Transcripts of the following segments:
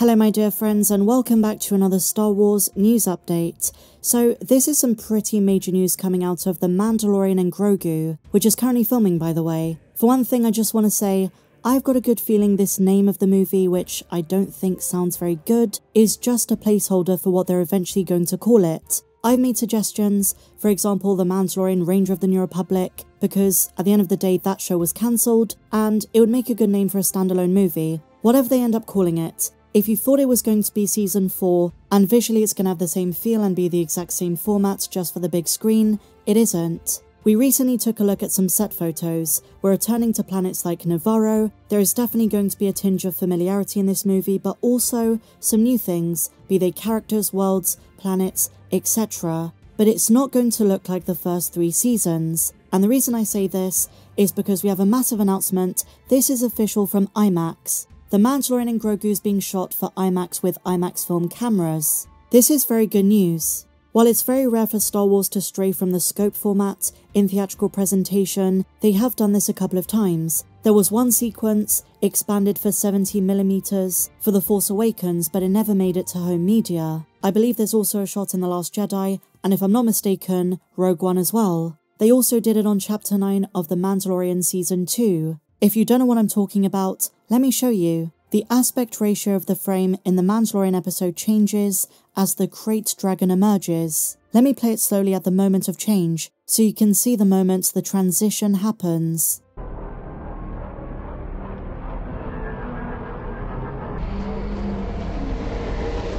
Hello my dear friends and welcome back to another Star Wars news update. So this is some pretty major news coming out of the Mandalorian and Grogu, which is currently filming by the way. For one thing I just want to say, I've got a good feeling this name of the movie, which I don't think sounds very good, is just a placeholder for what they're eventually going to call it. I've made suggestions, for example The Mandalorian Ranger of the New Republic, because at the end of the day that show was cancelled, and it would make a good name for a standalone movie. Whatever they end up calling it. If you thought it was going to be season 4, and visually it's going to have the same feel and be the exact same format just for the big screen, it isn't. We recently took a look at some set photos. We're returning to planets like Navarro. There is definitely going to be a tinge of familiarity in this movie, but also some new things, be they characters, worlds, planets, etc. But it's not going to look like the first 3 seasons. And the reason I say this is because we have a massive announcement. This is official from IMAX. The Mandalorian and Grogu is being shot for IMAX with IMAX film cameras. This is very good news. While it's very rare for Star Wars to stray from the scope format in theatrical presentation, they have done this a couple of times. There was one sequence expanded for 70mm for The Force Awakens, but it never made it to home media. I believe there's also a shot in The Last Jedi, and if I'm not mistaken, Rogue One as well. They also did it on Chapter 9 of The Mandalorian Season 2. If you don't know what I'm talking about, let me show you. The aspect ratio of the frame in the Mandalorian episode changes as the Krayt Dragon emerges. Let me play it slowly at the moment of change, so you can see the moment the transition happens.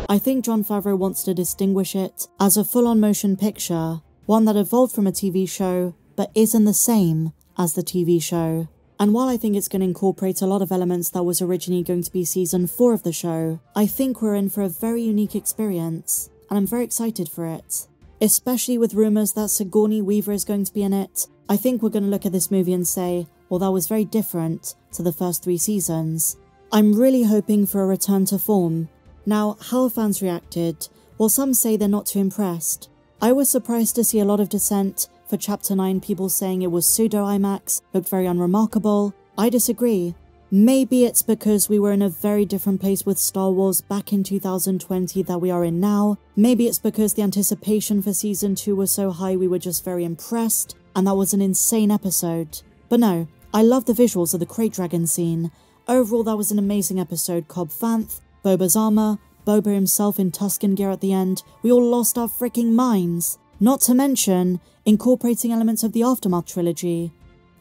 I think Jon Favreau wants to distinguish it as a full-on motion picture, one that evolved from a TV show, but isn't the same as the TV show. And while I think it's going to incorporate a lot of elements that was originally going to be season 4 of the show, I think we're in for a very unique experience, and I'm very excited for it. Especially with rumours that Sigourney Weaver is going to be in it, I think we're going to look at this movie and say, well, that was very different to the first 3 seasons. I'm really hoping for a return to form. Now, how have fans reacted? Well, some say they're not too impressed. I was surprised to see a lot of dissent. For Chapter 9, people saying it was pseudo-IMAX, looked very unremarkable. I disagree. Maybe it's because we were in a very different place with Star Wars back in 2020 that we are in now. Maybe it's because the anticipation for Season 2 was so high we were just very impressed, and that was an insane episode. But no, I love the visuals of the Krayt Dragon scene. Overall, that was an amazing episode. Cobb Vanth, Boba's armor, Boba himself in Tusken gear at the end. We all lost our freaking minds. Not to mention incorporating elements of the Aftermath trilogy.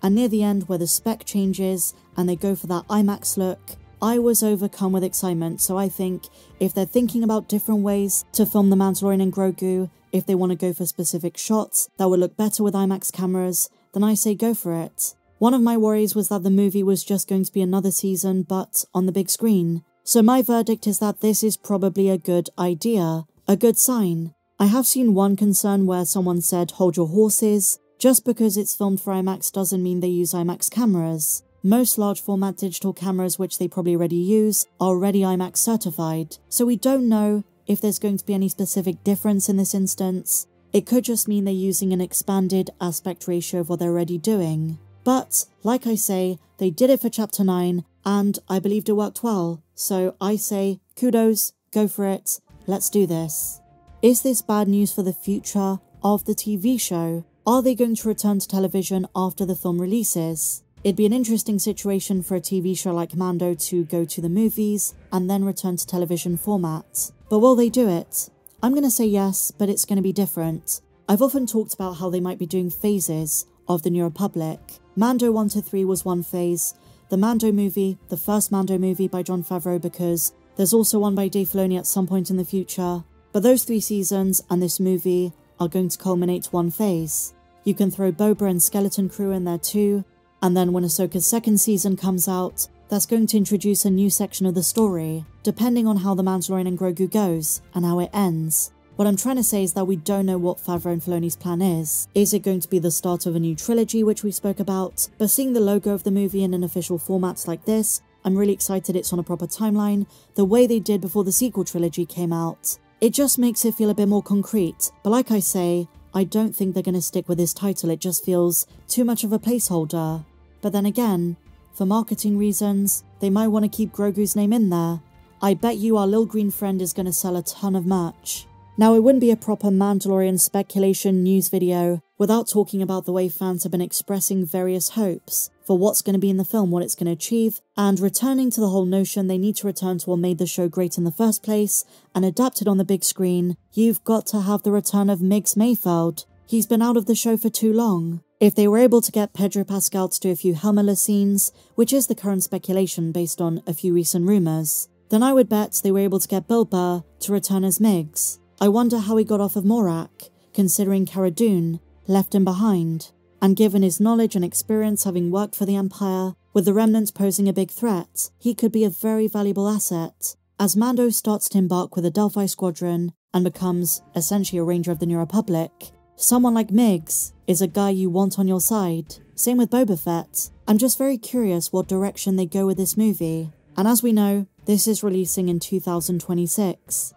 And near the end where the spec changes and they go for that IMAX look, I was overcome with excitement. So I think if they're thinking about different ways to film The Mandalorian and Grogu, if they want to go for specific shots that would look better with IMAX cameras, then I say go for it. One of my worries was that the movie was just going to be another season but on the big screen. So my verdict is that this is probably a good idea, a good sign. I have seen one concern where someone said hold your horses. Just because it's filmed for IMAX doesn't mean they use IMAX cameras. Most large format digital cameras, which they probably already use, are already IMAX certified. So we don't know if there's going to be any specific difference in this instance. It could just mean they're using an expanded aspect ratio of what they're already doing. But, like I say, they did it for Chapter 9, and I believed it worked well. So I say, kudos, go for it, let's do this. Is this bad news for the future of the TV show? Are they going to return to television after the film releases? It'd be an interesting situation for a TV show like Mando to go to the movies and then return to television format. But will they do it? I'm going to say yes, but it's going to be different. I've often talked about how they might be doing phases of the New Republic. Mando 1 to 3 was one phase. The Mando movie, the first Mando movie by Jon Favreau, because there's also one by Dave Filoni at some point in the future. But those 3 seasons and this movie are going to culminate to one phase. You can throw Boba and Skeleton Crew in there too, and then when Ahsoka's 2nd season comes out, that's going to introduce a new section of the story, depending on how The Mandalorian and Grogu goes, and how it ends. What I'm trying to say is that we don't know what Favreau and Filoni's plan is. Is it going to be the start of a new trilogy, which we spoke about? But seeing the logo of the movie in an official format like this, I'm really excited it's on a proper timeline, the way they did before the sequel trilogy came out. It just makes it feel a bit more concrete, but like I say, I don't think they're going to stick with this title. It just feels too much of a placeholder. But then again, for marketing reasons, they might want to keep Grogu's name in there. I bet you our little green friend is going to sell a ton of merch. Now, it wouldn't be a proper Mandalorian speculation news video without talking about the way fans have been expressing various hopes for what's going to be in the film, what it's going to achieve, and returning to the whole notion they need to return to what made the show great in the first place and adapt it on the big screen. You've got to have the return of Miggs Mayfeld. He's been out of the show for too long. If they were able to get Pedro Pascal to do a few helmetless scenes, which is the current speculation based on a few recent rumours, then I would bet they were able to get Bill Burr to return as Miggs. I wonder how he got off of Morak, considering Cara Dune left him behind, and given his knowledge and experience having worked for the Empire, with the Remnants posing a big threat, he could be a very valuable asset. As Mando starts to embark with the Delphi Squadron and becomes essentially a Ranger of the New Republic, someone like Miggs is a guy you want on your side. Same with Boba Fett. I'm just very curious what direction they go with this movie. And as we know, this is releasing in 2026.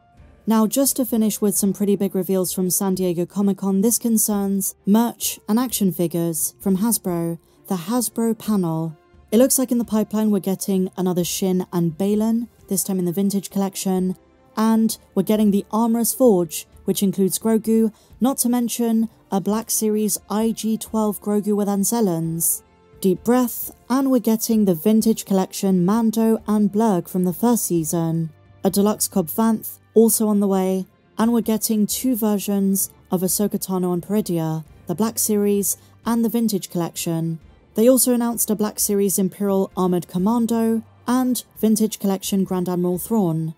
Now, just to finish with some pretty big reveals from San Diego Comic-Con, this concerns merch and action figures from Hasbro, the Hasbro panel. It looks like in the pipeline we're getting another Shin and Balin, this time in the Vintage Collection, and we're getting the Armorer's Forge, which includes Grogu, not to mention a Black Series IG-12 Grogu with Anzellans. Deep breath, and we're getting the Vintage Collection Mando and Blurg from the first season, a deluxe Cobb Vanth also on the way, and we're getting two versions of Ahsoka Tano and Peridia, the Black Series and the Vintage Collection. They also announced a Black Series Imperial Armoured Commando and Vintage Collection Grand Admiral Thrawn.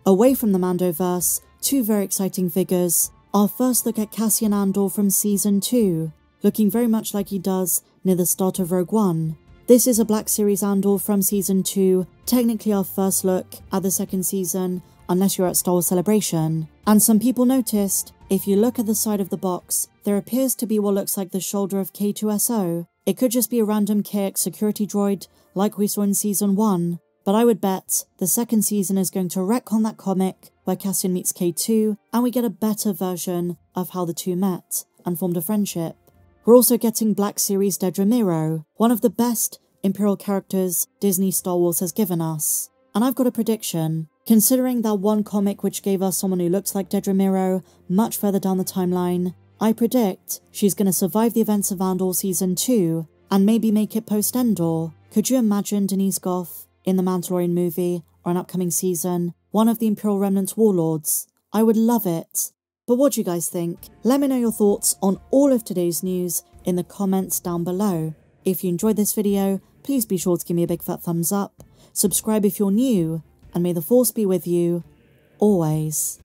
Away from the Mandoverse, two very exciting figures. Our first look at Cassian Andor from Season 2, looking very much like he does near the start of Rogue One. This is a Black Series Andor from Season 2, technically our first look at the second season, unless you're at Star Wars Celebration. And some people noticed, if you look at the side of the box, there appears to be what looks like the shoulder of K2SO. It could just be a random KX security droid, like we saw in Season 1, but I would bet the second season is going to retcon that comic where Cassian meets K2, and we get a better version of how the two met and formed a friendship. We're also getting Black Series Dedra Meero, one of the best Imperial characters Disney Star Wars has given us. And I've got a prediction. Considering that one comic which gave us someone who looks like Dedra Meero much further down the timeline, I predict she's going to survive the events of Andor Season 2 and maybe make it post-Endor. Could you imagine Denise Gough in the Mandalorian movie or an upcoming season, one of the Imperial Remnant warlords? I would love it. But what do you guys think? Let me know your thoughts on all of today's news in the comments down below. If you enjoyed this video, please be sure to give me a big fat thumbs up, subscribe if you're new, and may the Force be with you, always.